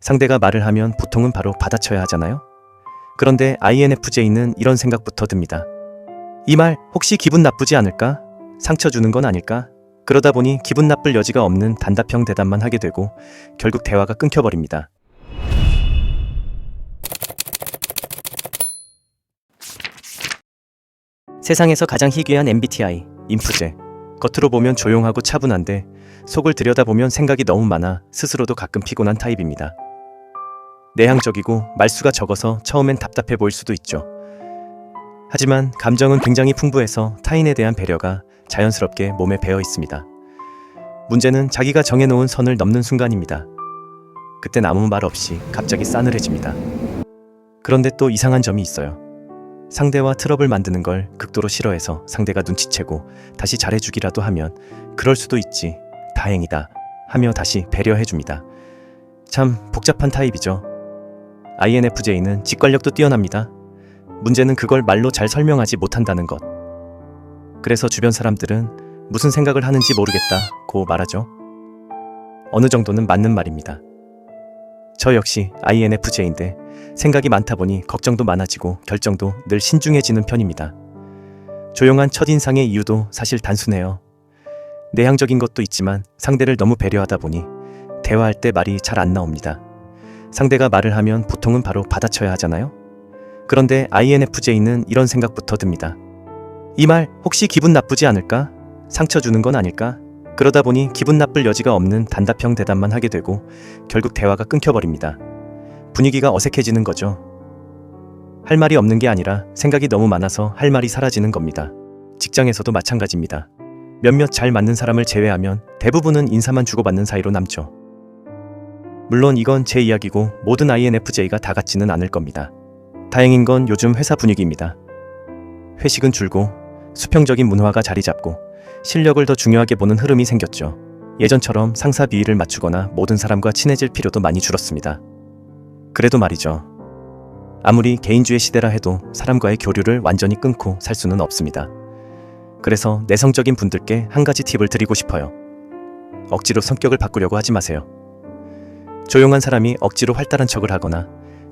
상대가 말을 하면 보통은 바로 받아쳐야 하잖아요? 그런데 INFJ는 이런 생각부터 듭니다. 이 말 혹시 기분 나쁘지 않을까? 상처 주는 건 아닐까? 그러다 보니 기분 나쁠 여지가 없는 단답형 대답만 하게 되고 결국 대화가 끊겨버립니다. 세상에서 가장 희귀한 MBTI, 인프제. 겉으로 보면 조용하고 차분한데 속을 들여다보면 생각이 너무 많아 스스로도 가끔 피곤한 타입입니다. 내향적이고 말수가 적어서 처음엔 답답해 보일 수도 있죠. 하지만 감정은 굉장히 풍부해서 타인에 대한 배려가 자연스럽게 몸에 배어 있습니다. 문제는 자기가 정해놓은 선을 넘는 순간입니다. 그땐 아무 말 없이 갑자기 싸늘해집니다. 그런데 또 이상한 점이 있어요. 상대와 트러블 만드는 걸 극도로 싫어해서 상대가 눈치채고 다시 잘해주기라도 하면 그럴 수도 있지, 다행이다 하며 다시 배려해줍니다. 참 복잡한 타입이죠. INFJ는 직관력도 뛰어납니다. 문제는 그걸 말로 잘 설명하지 못한다는 것. 그래서 주변 사람들은 무슨 생각을 하는지 모르겠다고 말하죠. 어느 정도는 맞는 말입니다. 저 역시 INFJ인데 생각이 많다 보니 걱정도 많아지고 결정도 늘 신중해지는 편입니다. 조용한 첫인상의 이유도 사실 단순해요. 내향적인 것도 있지만 상대를 너무 배려하다 보니 대화할 때 말이 잘 안 나옵니다. 상대가 말을 하면 보통은 바로 받아쳐야 하잖아요? 그런데 INFJ는 이런 생각부터 듭니다. 이 말 혹시 기분 나쁘지 않을까? 상처 주는 건 아닐까? 그러다 보니 기분 나쁠 여지가 없는 단답형 대답만 하게 되고 결국 대화가 끊겨버립니다. 분위기가 어색해지는 거죠. 할 말이 없는 게 아니라 생각이 너무 많아서 할 말이 사라지는 겁니다. 직장에서도 마찬가지입니다. 몇몇 잘 맞는 사람을 제외하면 대부분은 인사만 주고받는 사이로 남죠. 물론 이건 제 이야기고 모든 INFJ가 다 같지는 않을 겁니다. 다행인 건 요즘 회사 분위기입니다. 회식은 줄고 수평적인 문화가 자리 잡고 실력을 더 중요하게 보는 흐름이 생겼죠. 예전처럼 상사 비위를 맞추거나 모든 사람과 친해질 필요도 많이 줄었습니다. 그래도 말이죠. 아무리 개인주의 시대라 해도 사람과의 교류를 완전히 끊고 살 수는 없습니다. 그래서 내성적인 분들께 한 가지 팁을 드리고 싶어요. 억지로 성격을 바꾸려고 하지 마세요. 조용한 사람이 억지로 활달한 척을 하거나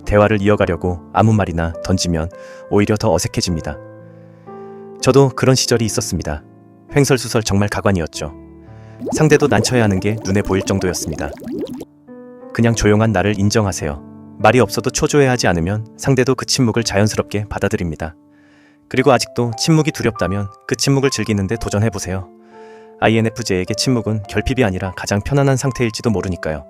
대화를 이어가려고 아무 말이나 던지면 오히려 더 어색해집니다. 저도 그런 시절이 있었습니다. 횡설수설 정말 가관이었죠. 상대도 난처해 하는 게 눈에 보일 정도였습니다. 그냥 조용한 나를 인정하세요. 말이 없어도 초조해하지 않으면 상대도 그 침묵을 자연스럽게 받아들입니다. 그리고 아직도 침묵이 두렵다면 그 침묵을 즐기는데 도전해보세요. INFJ에게 침묵은 결핍이 아니라 가장 편안한 상태일지도 모르니까요.